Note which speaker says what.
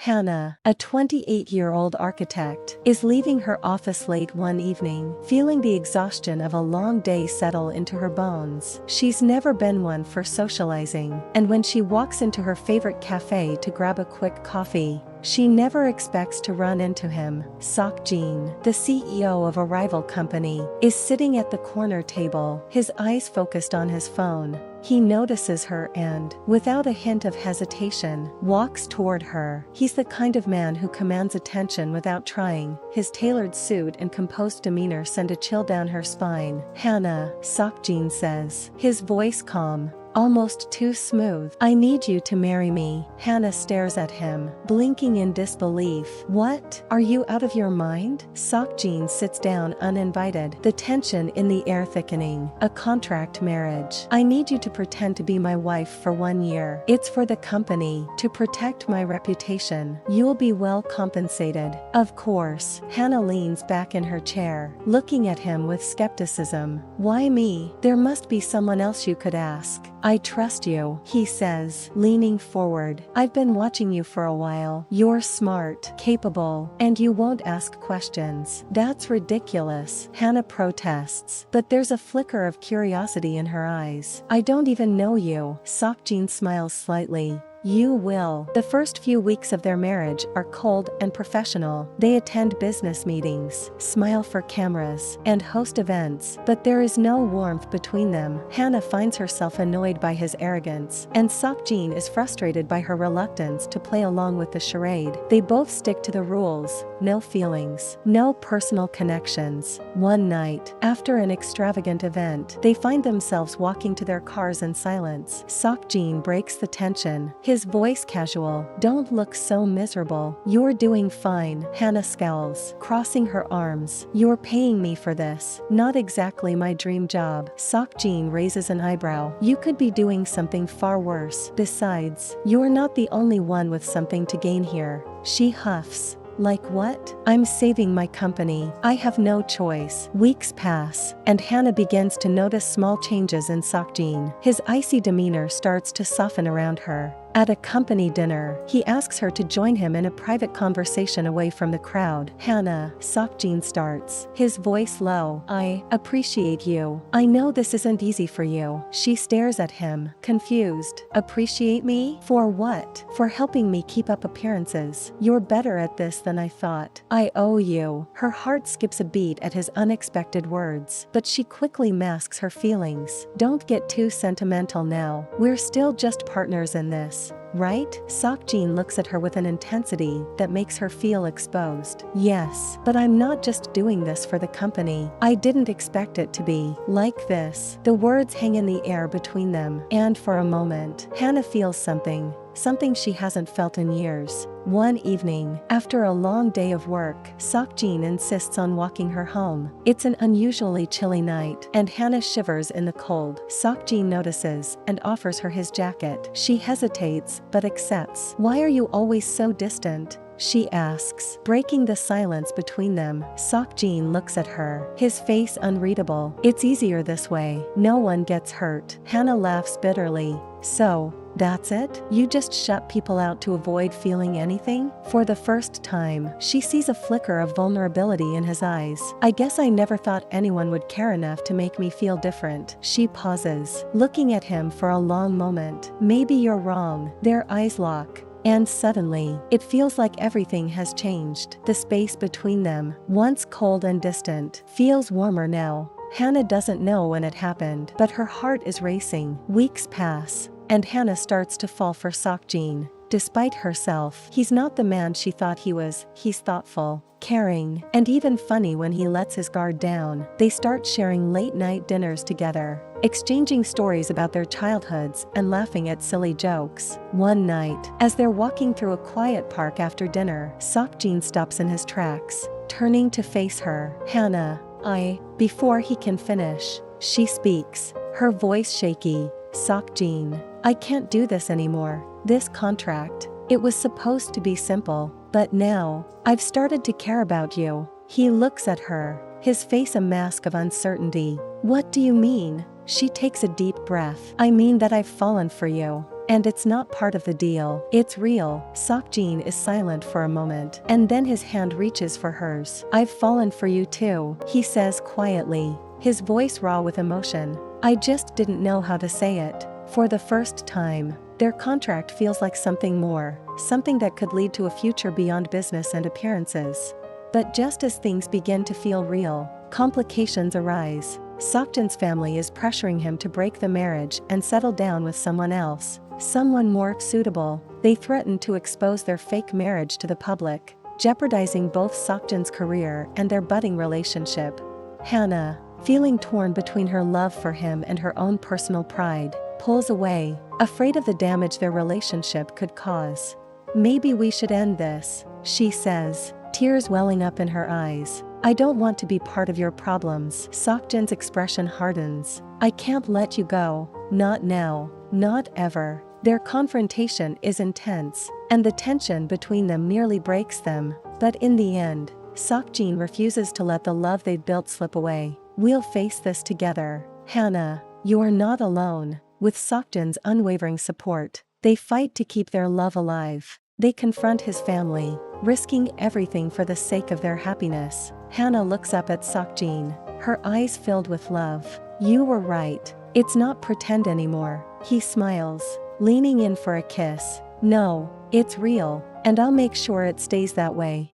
Speaker 1: Hannah, a 28-year-old architect, is leaving her office late one evening, feeling the exhaustion of a long day settle into her bones. She's never been one for socializing, and when she walks into her favorite cafe to grab a quick coffee, she never expects to run into him. Seok-jin, the CEO of a rival company, is sitting at the corner table, his eyes focused on his phone. He notices her and, without a hint of hesitation, walks toward her. He's the kind of man who commands attention without trying. His tailored suit and composed demeanor send a chill down her spine. "Hannah," Seok-jin says, his voice calm, almost too smooth. "I need you to marry me." Hannah stares at him, blinking in disbelief. "What? Are you out of your mind?" Seok-jin sits down uninvited, the tension in the air thickening. "A contract marriage. I need you to pretend to be my wife for 1 year. It's for the company, to protect my reputation. You'll be well compensated." "Of course." Hannah leans back in her chair, looking at him with skepticism. "Why me? There must be someone else you could ask." "I trust you," he says, leaning forward. "I've been watching you for a while. You're smart, capable, and you won't ask questions." "That's ridiculous," Hannah protests, but there's a flicker of curiosity in her eyes. "I don't even know you." Seok-jin smiles slightly. "You will." The first few weeks of their marriage are cold and professional. They attend business meetings, smile for cameras, and host events, but there is no warmth between them. Hannah finds herself annoyed by his arrogance, and Seok-jin is frustrated by her reluctance to play along with the charade. They both stick to the rules: no feelings, no personal connections. One night, after an extravagant event, they find themselves walking to their cars in silence. Seok-jin breaks the tension, his voice casual. "Don't look so miserable. You're doing fine." Hannah scowls, crossing her arms. "You're paying me for this." "Not exactly my dream job." Seok-jin raises an eyebrow. "You could be doing something far worse. Besides, you're not the only one with something to gain here." She huffs. "Like what?" "I'm saving my company. I have no choice." Weeks pass, and Hannah begins to notice small changes in Seok-jin. His icy demeanor starts to soften around her. At a company dinner, he asks her to join him in a private conversation away from the crowd. "Hannah," Seok-jin starts, his voice low, "I appreciate you. I know this isn't easy for you." She stares at him, confused. "Appreciate me? For what?" "For helping me keep up appearances. You're better at this than I thought." "I owe you." Her heart skips a beat at his unexpected words, but she quickly masks her feelings. "Don't get too sentimental now. We're still just partners in this, right?" Seok-jin looks at her with an intensity that makes her feel exposed. "Yes, but I'm not just doing this for the company. I didn't expect it to be like this." The words hang in the air between them, and for a moment, Hannah feels something she hasn't felt in years. One evening, after a long day of work, Seok-jin insists on walking her home. It's an unusually chilly night, and Hannah shivers in the cold. Seok-jin notices and offers her his jacket. She hesitates, but accepts. "Why are you always so distant?" she asks, breaking the silence between them. Seok-jin looks at her, his face unreadable. "It's easier this way. No one gets hurt." Hannah laughs bitterly. "So, that's it? You just shut people out to avoid feeling anything?" For the first time, she sees a flicker of vulnerability in his eyes. "I guess I never thought anyone would care enough to make me feel different." She pauses, looking at him for a long moment. "Maybe you're wrong." Their eyes lock. And suddenly, it feels like everything has changed. The space between them, once cold and distant, feels warmer now. Hannah doesn't know when it happened, but her heart is racing. Weeks pass, and Hannah starts to fall for Seok-jin. Despite herself, he's not the man she thought he was. He's thoughtful, caring, and even funny when he lets his guard down. They start sharing late-night dinners together, exchanging stories about their childhoods and laughing at silly jokes. One night, as they're walking through a quiet park after dinner, Seok-jin stops in his tracks, turning to face her. "Hannah, Before he can finish, she speaks, her voice shaky. "Seok-jin, I can't do this anymore. This contract, it was supposed to be simple, but now, I've started to care about you." He looks at her, his face a mask of uncertainty. "What do you mean?" She takes a deep breath. "I mean that I've fallen for you. And it's not part of the deal. It's real. Seokjin is silent for a moment, and then his hand reaches for hers. I've fallen for you too, he says quietly, his voice raw with emotion. I just didn't know how to say it. For the first time, their contract feels like something more, something that could lead to a future beyond business and appearances. But just as things begin to feel real, complications arise. Seokjin's family is pressuring him to break the marriage and settle down with someone else, someone more suitable. They threaten to expose their fake marriage to the public, jeopardizing both Seokjin's career and their budding relationship. Hannah, feeling torn between her love for him and her own personal pride, pulls away, afraid of the damage their relationship could cause. Maybe we should end this, she says, tears welling up in her eyes. I don't want to be part of your problems. Seokjin's expression hardens. I can't let you go, not now, not ever. Their confrontation is intense, and the tension between them nearly breaks them. But in the end, Seokjin refuses to let the love they'd built slip away. We'll face this together, Hannah. You're not alone. With Seokjin's unwavering support, they fight to keep their love alive. They confront his family, risking everything for the sake of their happiness. Hannah looks up at Seokjin, her eyes filled with love. You were right. It's not pretend anymore. He smiles, leaning in for a kiss. No, it's real, and I'll make sure it stays that way.